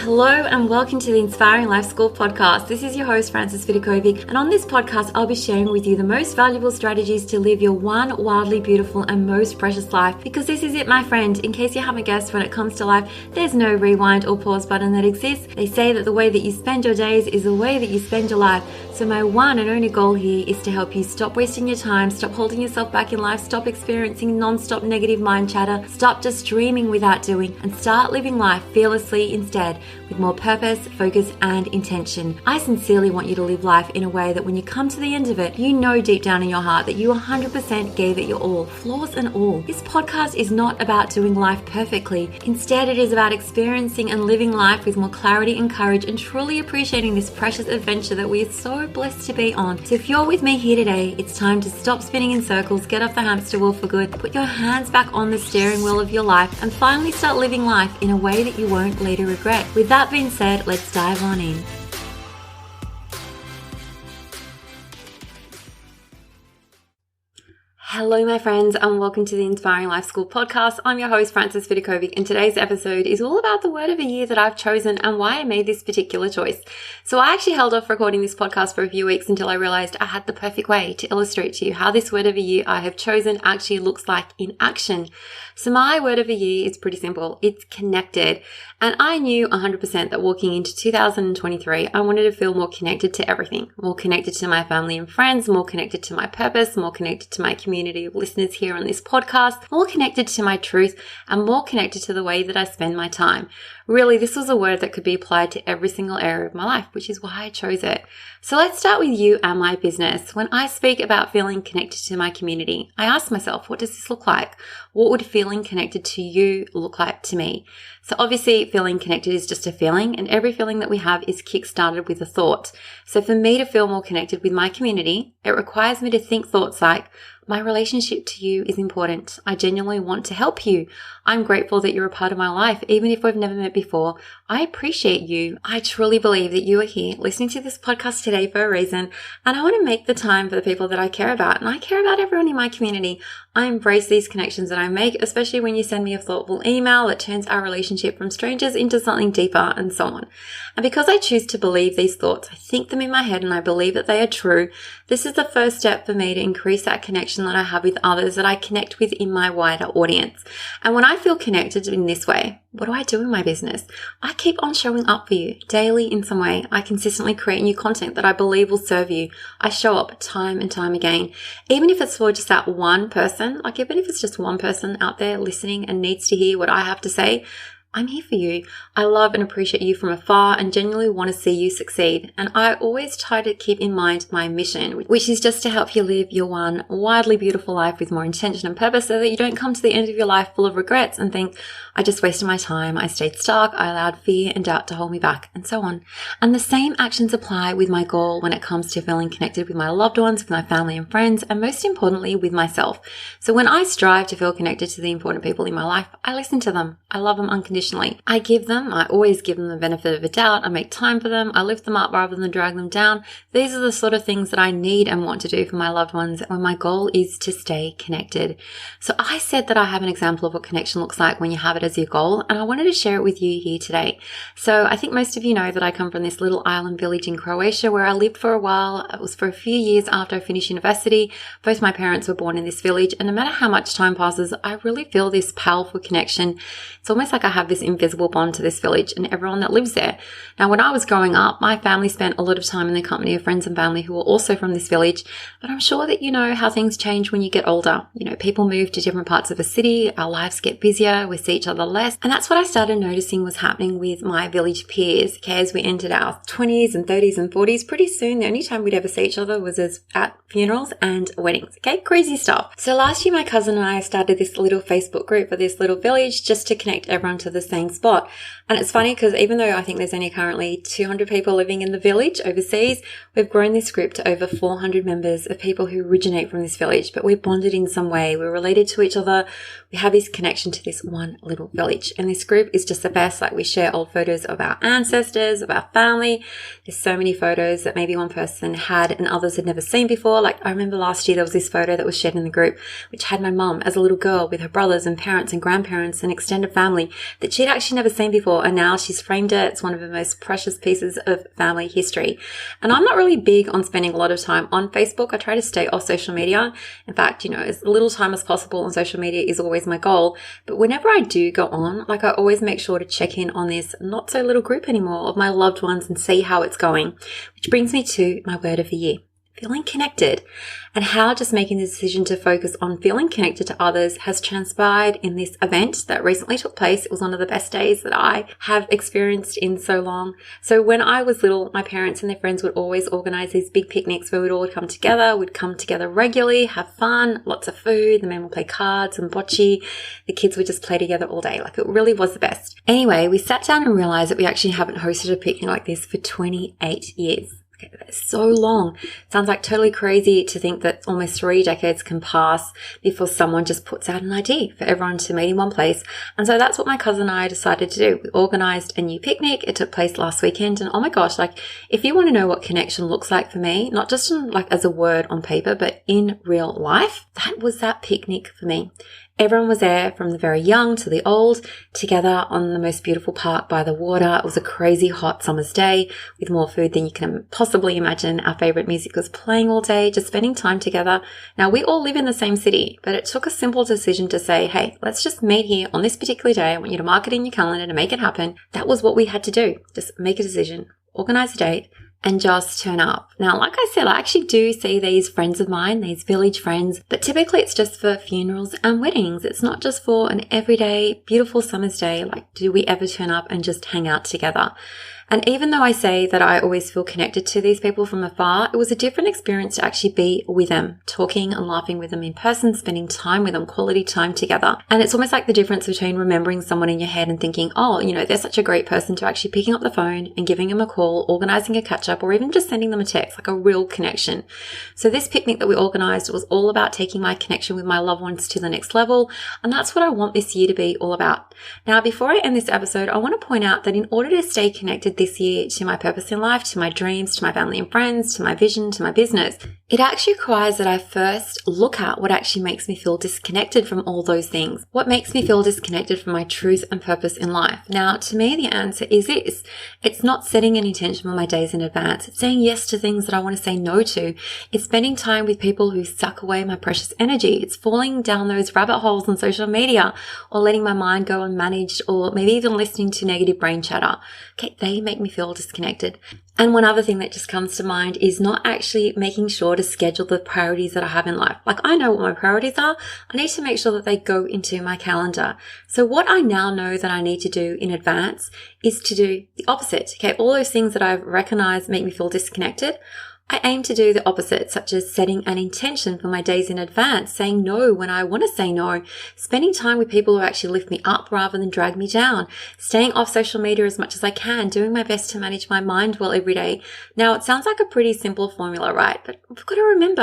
Hello and welcome to the Inspiring Life School podcast. This is your host, Frances Vidakovic, and on this podcast, I'll be sharing with you the most valuable strategies to live your one wildly beautiful and most precious life. Because this is it, my friend. In case you haven't guessed, when it comes to life, there's no rewind or pause button that exists. They say that the way that you spend your days is the way that you spend your life. So my one and only goal here is to help you stop wasting your time, stop holding yourself back in life, stop experiencing non-stop negative mind chatter, stop just dreaming without doing, and start living life fearlessly instead, with more purpose, focus, and intention. I sincerely want you to live life in a way that when you come to the end of it, you know deep down in your heart that you 100% gave it your all, flaws and all. This podcast is not about doing life perfectly. Instead, it is about experiencing and living life with more clarity and courage and truly appreciating this precious adventure that we are so blessed to be on. So if you're with me here today, it's time to stop spinning in circles, get off the hamster wheel for good, put your hands back on the steering wheel of your life, and finally start living life in a way that you won't later regret. With that being said, let's dive on in. Hello, my friends, and welcome to the Inspiring Life School podcast. I'm your host, Frances Vidakovic, and today's episode is all about the word of the year that I've chosen and why I made this particular choice. So I actually held off recording this podcast for a few weeks until I realized I had the perfect way to illustrate to you how this word of the year I have chosen actually looks like in action. So my word of the year is pretty simple. It's connected. And I knew 100% that walking into 2023, I wanted to feel more connected to everything, more connected to my family and friends, more connected to my purpose, more connected to my community of listeners here on this podcast, more connected to my truth, and more connected to the way that I spend my time. Really, this was a word that could be applied to every single area of my life, which is why I chose it. So let's start with you and my business. When I speak about feeling connected to my community, I ask myself, what does this look like? What would feeling connected to you look like to me? So obviously feeling connected is just a feeling, and every feeling that we have is kick-started with a thought. So for me to feel more connected with my community, it requires me to think thoughts like, my relationship to you is important. I genuinely want to help you. I'm grateful that you're a part of my life, even if we've never met before. I appreciate you. I truly believe that you are here listening to this podcast today for a reason, and I want to make the time for the people that I care about, and I care about everyone in my community. I embrace these connections that I make, especially when you send me a thoughtful email that turns our relationship from strangers into something deeper, and so on. And because I choose to believe these thoughts, I think them in my head and I believe that they are true, this is the first step for me to increase that connection that I have with others that I connect with in my wider audience. And when I feel connected in this way, what do I do in my business? I keep on showing up for you daily in some way. I consistently create new content that I believe will serve you. I show up time and time again. Even if it's for just that one person, even if it's just one person out there listening and needs to hear what I have to say, I'm here for you. I love and appreciate you from afar and genuinely want to see you succeed. And I always try to keep in mind my mission, which is just to help you live your one wildly beautiful life with more intention and purpose so that you don't come to the end of your life full of regrets and think, I just wasted my time, I stayed stuck, I allowed fear and doubt to hold me back, and so on. And the same actions apply with my goal when it comes to feeling connected with my loved ones, with my family and friends, and most importantly, with myself. So when I strive to feel connected to the important people in my life, I listen to them. I love them unconditionally. I always give them the benefit of a doubt. I make time for them. I lift them up rather than drag them down. These are the sort of things that I need and want to do for my loved ones when my goal is to stay connected. So I said that I have an example of what connection looks like when you have it as your goal, and I wanted to share it with you here today. So I think most of you know that I come from this little island village in Croatia where I lived for a while. It was for a few years after I finished university. Both my parents were born in this village, and no matter how much time passes, I really feel this powerful connection. It's almost like I have this invisible bond to this village and everyone that lives there. Now, when I was growing up, my family spent a lot of time in the company of friends and family who were also from this village, but I'm sure that you know how things change when you get older. You know, people move to different parts of a city, our lives get busier, we see each other less, and that's what I started noticing was happening with my village peers. Okay, as we entered our 20s and 30s and 40s, pretty soon the only time we'd ever see each other was at funerals and weddings. Okay, crazy stuff. So last year my cousin and I started this little Facebook group for this little village just to connect everyone to the same spot. And it's funny because even though I think there's only currently 200 people living in the village overseas, we've grown this group to over 400 members of people who originate from this village, but we're bonded in some way. We're related to each other. We have this connection to this one little village. And this group is just the best. Like, we share old photos of our ancestors, of our family. There's so many photos that maybe one person had and others had never seen before. Like, I remember last year there was this photo that was shared in the group, which had my mum as a little girl with her brothers and parents and grandparents and extended family that which she'd actually never seen before, and now she's framed it. It's one of her most precious pieces of family history. And I'm not really big on spending a lot of time on Facebook. I try to stay off social media. In fact, as little time as possible on social media is always my goal. But whenever I do go on, I always make sure to check in on this not so little group anymore of my loved ones and see how it's going, which brings me to my word of the year. Feeling connected, and how just making the decision to focus on feeling connected to others has transpired in this event that recently took place. It was one of the best days that I have experienced in so long. So when I was little, my parents and their friends would always organize these big picnics where we'd all come together. We'd come together regularly, have fun, lots of food. The men would play cards and bocce. The kids would just play together all day. It really was the best. Anyway, we sat down and realized that we actually haven't hosted a picnic like this for 28 years. That's so long. Sounds totally crazy to think that almost 3 decades can pass before someone just puts out an idea for everyone to meet in one place. And so that's what my cousin and I decided to do. We organized a new picnic. It took place last weekend. And oh my gosh, if you want to know what connection looks like for me, not just as a word on paper, but in real life, that was that picnic for me. Everyone was there, from the very young to the old, together on the most beautiful park by the water. It was a crazy hot summer's day with more food than you can possibly imagine. Our favorite music was playing all day, just spending time together. Now, we all live in the same city, but it took a simple decision to say, hey, let's just meet here on this particular day. I want you to mark it in your calendar to make it happen. That was what we had to do. Just make a decision, organize a date, and just turn up. Now, like I said, I actually do see these friends of mine, these village friends, but typically it's just for funerals and weddings. It's not just for an everyday, beautiful summer's day. Do we ever turn up and just hang out together? And even though I say that I always feel connected to these people from afar, it was a different experience to actually be with them, talking and laughing with them in person, spending time with them, quality time together. And it's almost like the difference between remembering someone in your head and thinking, oh, they're such a great person, to actually picking up the phone and giving them a call, organizing a catch up, or even just sending them a text, a real connection. So this picnic that we organized was all about taking my connection with my loved ones to the next level. And that's what I want this year to be all about. Now, before I end this episode, I want to point out that in order to stay connected this year to my purpose in life, to my dreams, to my family and friends, to my vision, to my business, it actually requires that I first look at what actually makes me feel disconnected from all those things. What makes me feel disconnected from my truth and purpose in life? Now, to me, the answer is this. It's not setting an intention on my days in advance. It's saying yes to things that I want to say no to. It's spending time with people who suck away my precious energy. It's falling down those rabbit holes on social media, or letting my mind go unmanaged, or maybe even listening to negative brain chatter. Okay, they make me feel disconnected. And one other thing that just comes to mind is not actually making sure to schedule the priorities that I have in life. I know what my priorities are. I need to make sure that they go into my calendar. So what I now know that I need to do in advance is to do the opposite. Okay, all those things that I've recognized make me feel disconnected, I aim to do the opposite, such as setting an intention for my days in advance, saying no when I want to say no, spending time with people who actually lift me up rather than drag me down, staying off social media as much as I can, doing my best to manage my mind well every day. Now, it sounds like a pretty simple formula, right? But we've got to remember,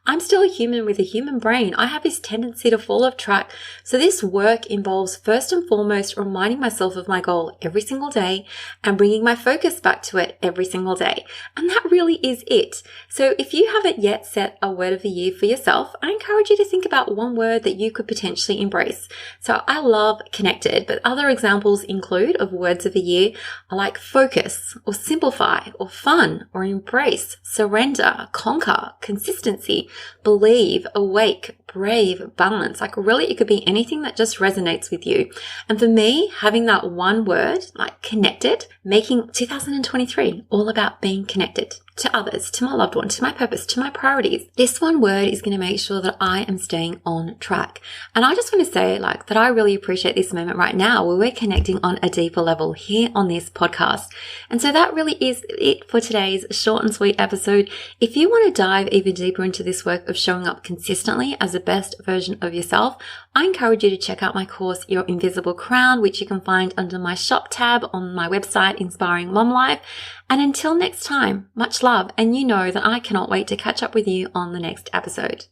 I'm still a human with a human brain. I have this tendency to fall off track. So this work involves first and foremost reminding myself of my goal every single day and bringing my focus back to it every single day. And that really is it. So if you haven't yet set a word of the year for yourself, I encourage you to think about one word that you could potentially embrace. So I love connected, but other examples include of words of the year are like focus, or simplify, or fun, or embrace, surrender, conquer, consistency, believe, awake, brave, balance. Really, it could be anything that just resonates with you. And for me, having that one word, connected, making 2023 all about being connected to others, to my loved ones, to my purpose, to my priorities. This one word is going to make sure that I am staying on track. And I just want to say that I really appreciate this moment right now where we're connecting on a deeper level here on this podcast. And so that really is it for today's short and sweet episode. If you want to dive even deeper into this work of showing up consistently as the best version of yourself, I encourage you to check out my course, Your Invisible Crown, which you can find under my shop tab on my website, Inspiring Mom Life. And until next time, much love, and you know that I cannot wait to catch up with you on the next episode.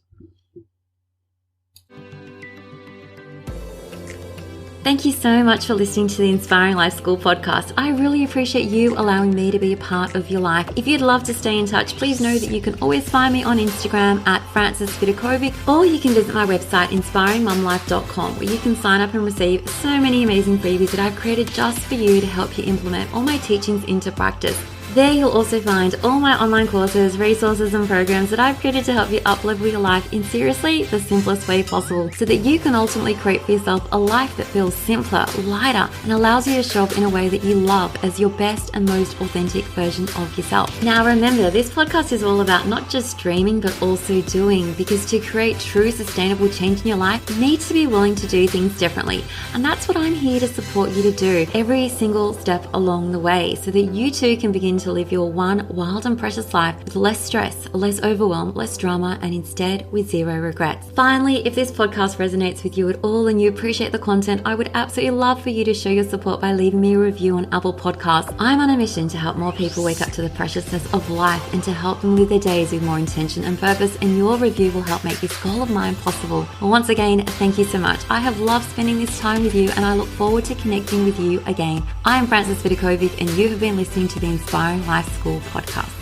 Thank you so much for listening to the Inspiring Life School podcast. I really appreciate you allowing me to be a part of your life. If you'd love to stay in touch, please know that you can always find me on Instagram at Frances Vidakovic, or you can visit my website, inspiringmumlife.com, where you can sign up and receive so many amazing freebies that I've created just for you to help you implement all my teachings into practice. There you'll also find all my online courses, resources and programs that I've created to help you up-level your life in seriously the simplest way possible, so that you can ultimately create for yourself a life that feels simpler, lighter, and allows you to show up in a way that you love as your best and most authentic version of yourself. Now remember, this podcast is all about not just dreaming but also doing, because to create true sustainable change in your life, you need to be willing to do things differently. And that's what I'm here to support you to do every single step along the way, so that you too can begin to live your one wild and precious life with less stress, less overwhelm, less drama, and instead with zero regrets. Finally, if this podcast resonates with you at all and you appreciate the content, I would absolutely love for you to show your support by leaving me a review on Apple Podcasts. I'm on a mission to help more people wake up to the preciousness of life and to help them live their days with more intention and purpose, and your review will help make this goal of mine possible. Well, once again, thank you so much. I have loved spending this time with you, and I look forward to connecting with you again. I am Frances Vidakovic, and you have been listening to the Inspiring Life School podcast.